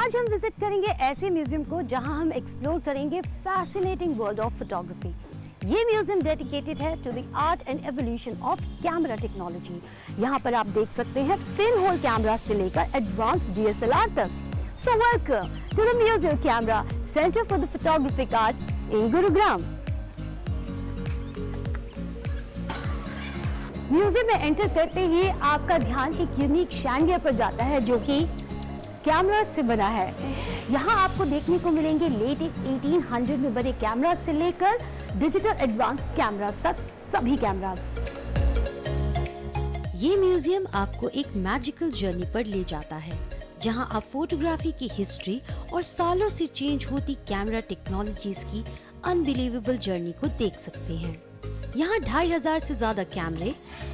आज हम विजिट करेंगे ऐसे म्यूजियम को जहां हम एक्सप्लोर करेंगे फैसिनेटिंग वर्ल्ड ऑफ फोटोग्राफी। ये म्यूजियम डेडिकेटेड है to the art and evolution of camera technology. यहाँ पर आप देख सकते हैं पिन होल कैमरा से लेकर एडवांस DSLR तक। So welcome to the museum camera centre for the photographic arts in Gurugram. म्यूजियम में एंटर करते ही आपका ध्यान एक यूनिक शैंडियर पर जाता है जो कि कैमरा से बना है। यहाँ आपको देखने को मिलेंगे लेट 1800 में बने कैमरा से लेकर डिजिटल एडवांस कैमरास तक सभी कैमरास। ये म्यूजियम आपको एक मैजिकल जर्नी पर ले जाता है जहाँ आप फोटोग्राफी की हिस्ट्री और सालों से चेंज होती कैमरा टेक्नोलॉजीज की अनबिलीवेबल जर्नी को देख सकते हैं। यहाँ 2500 से ज्यादा कैमरे,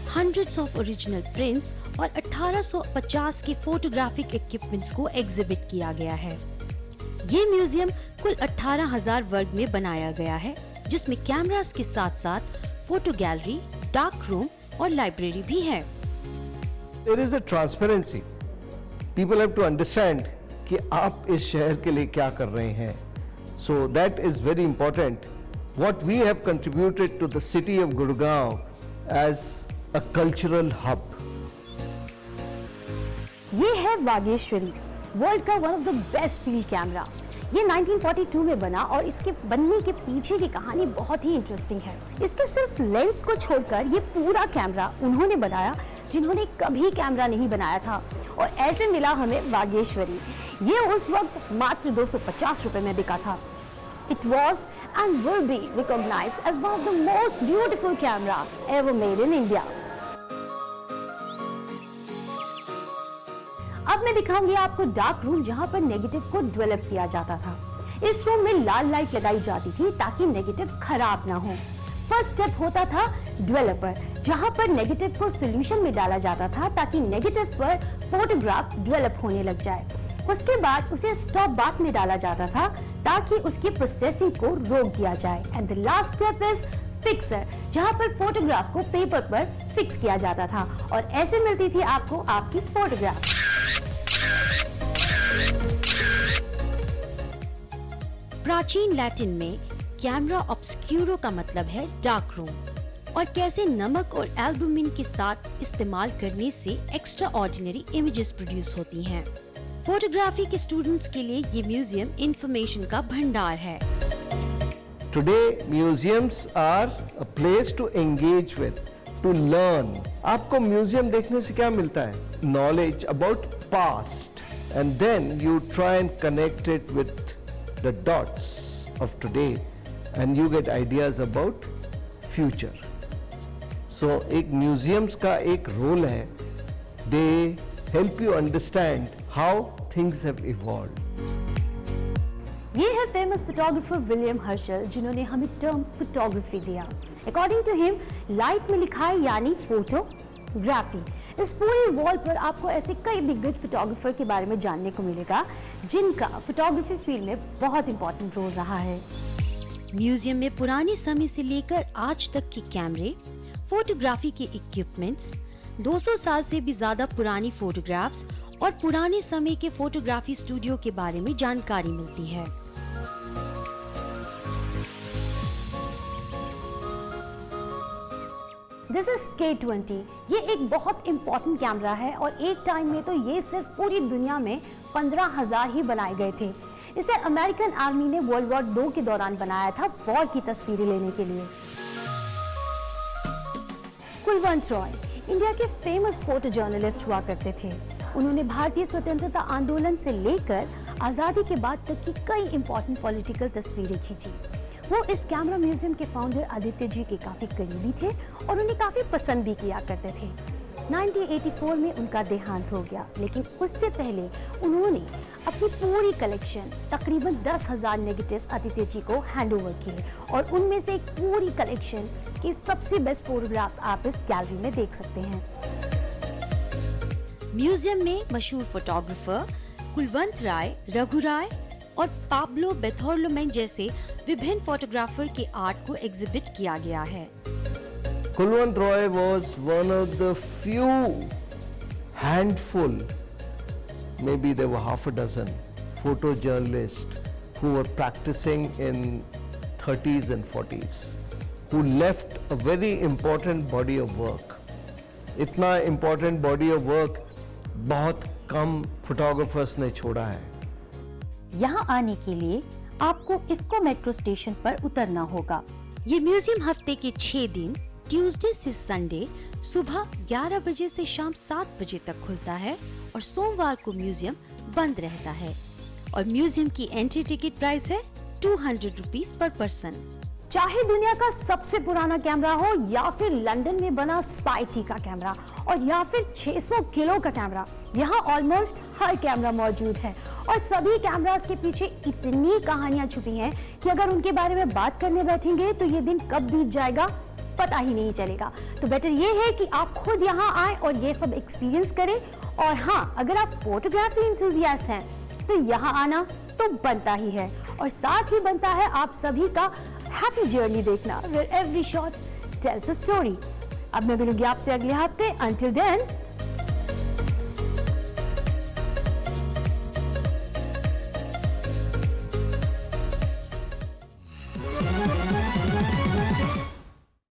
hundreds of ओरिजिनल प्रिंट्स और 1850 के फोटोग्राफिक इक्विपमेंट्स को एग्जिबिट किया गया है। ये म्यूजियम कुल 18,000 वर्ग में बनाया गया है, जिसमें कैमरास के साथ साथ फोटो गैलरी, डार्क रूम और लाइब्रेरी भी है। There is a transparency. People have to understand कि आप इस शहर के लिए क्या कर रहे हैं. So that is very important. What we have contributed to the city of Gurgaon as a cultural hub. ये है वागेश्वरी, वर्ल्ड का one of the best field camera. ये 1942 में बना और इसके बनने के पीछे की कहानी बहुत ही इंटरेस्टिंग है। इसके सिर्फ लेंस को छोड़कर ये पूरा कैमरा उन्होंने बनाया जिन्होंने कभी कैमरा नहीं बनाया था, और ऐसे मिला हमें वागेश्वरी। ये उस वक्त मात्र 250 रुपए में बिका था। It was and will be recognized as one of the most beautiful camera ever made in India. अब मैं दिखाऊंगी आपको डार्क रूम जहां पर नेगेटिव को डेवलप किया जाता था। इस रूम में लाल लाइट लगाई जाती थी ताकि नेगेटिव खराब ना हो। फर्स्ट स्टेप होता था डेवलपर, जहां पर नेगेटिव को सॉल्यूशन में डाला जाता था ताकि नेगेटिव पर फोटोग्राफ डेवलप होने लग जाए। उसके बाद उसे स्टॉप बाथ में डाला जाता था ताकि उसकी प्रोसेसिंग को रोक दिया जाए। And the last step is fixer, जहां पर फोटोग्राफ को पेपर पर फिक्स किया जाता था और ऐसे मिलती थी आपको आपकी फोटोग्राफ। प्राचीन लैटिन में कैमरा ऑब्सक्यूरो का मतलब है डार्क रूम, और कैसे नमक और एल्बुमिन के साथ इस्तेमाल करने से एक्स्ट्रा ऑर्डिनरी इमेजेस प्रोड्यूस होती हैं। फोटोग्राफी के स्टूडेंट्स के लिए ये म्यूजियम इंफॉर्मेशन का भंडार है। Today museums are a place to engage with, to learn. आपको म्यूजियम देखने से क्या मिलता है? Knowledge about past, and then you try and connect it with the dots of today, and you get ideas about future. So एक museums का एक role है, they help you understand how things have evolved. ये है famous photographer William Herschel, जिन्होंने हमें term photography दिया। According to him, light में लिखा है यानी फोटोग्राफी। इस पूरी वॉल पर आपको ऐसे कई दिग्गज फोटोग्राफर के बारे में जानने को मिलेगा जिनका फोटोग्राफी फील्ड में बहुत इंपॉर्टेंट रोल रहा है। म्यूजियम में पुराने समय से लेकर आज तक के कैमरे, फोटोग्राफी के इक्विपमेंट्स, 200 साल से भी ज्यादा पुरानी फोटोग्राफ्स और पुराने समय के फोटोग्राफी स्टूडियो के बारे में जानकारी मिलती है। This is K20। ये एक बहुत इंपॉर्टेंट कैमरा है और एक टाइम में तो ये सिर्फ पूरी दुनिया में 15,000 ही बनाए गए थे। इसे अमेरिकन आर्मी ने वर्ल्ड वॉर 2 के दौरान बनाया था वॉर की तस्वीरें लेने के लिए। कुलवंत रॉय इंडिया के फेमस फोटो जर्नलिस्ट हुआ करते थे। उन्होंने भारतीय स्वतंत्रता आंदोलन से लेकर आज़ादी के बाद तक की कई इंपॉर्टेंट पॉलिटिकल तस्वीरें खींची। वो इस कैमरा म्यूजियम के फाउंडर आदित्य जी के काफ़ी करीबी थे और उन्हें काफ़ी पसंद भी किया करते थे। 1984 में उनका देहांत हो गया, लेकिन उससे पहले उन्होंने अपनी पूरी कलेक्शन तकरीबन 10,000 नेगेटिव्स आदित्य जी को हैंड ओवर किए और उनमें से एक पूरी कलेक्शन की सबसे बेस्ट फोटोग्राफ्स आप इस गैलरी में देख सकते हैं। म्यूजियम में मशहूर फोटोग्राफर कुलवंत राय, रघु राय और पाब्लो बेथोर्लोमेन जैसे विभिन्न फोटोग्राफर के आर्ट को एग्जिबिट किया गया है। Kulwant Roy was one of the few handful, maybe there were half a dozen photojournalists who were practicing in 30s and 40s, who left a very important body of work. इतना important body of work बहुत कम photographers ने छोड़ा है. यहाँ आने के लिए आपको इफ्को मेट्रो स्टेशन पर उतरना होगा। ये म्यूजियम हफ्ते के 6 दिन ट्यूसडे से संडे सुबह 11 बजे से शाम 7 बजे तक खुलता है और सोमवार को म्यूजियम बंद रहता है। और म्यूजियम की एंट्री टिकट प्राइस है 200 रुपीज पर पर्सन। चाहे दुनिया का सबसे पुराना कैमरा हो या फिर लंदन में बना स्पाइटी का कैमरा और या फिर 600 किलो का कैमरा, यहाँ ऑलमोस्ट हर कैमरा मौजूद है और सभी कैमरास के पीछे इतनी कहानियां छुपी हैं कि अगर उनके बारे में बात करने बैठेंगे तो ये दिन कब बीत जाएगा पता ही नहीं चलेगा। तो बेटर ये है कि आप खुद यहाँ आए और ये सब एक्सपीरियंस करें। और हाँ, अगर आप फोटोग्राफी एंथुसियास्ट हैं तो यहाँ आना तो बनता ही है और साथ ही बनता है आप सभी का हैप्पी जर्नी देखना, where every shot tells a story। अब मैं मिलूंगी आपसे अगले हफ्ते। Until then,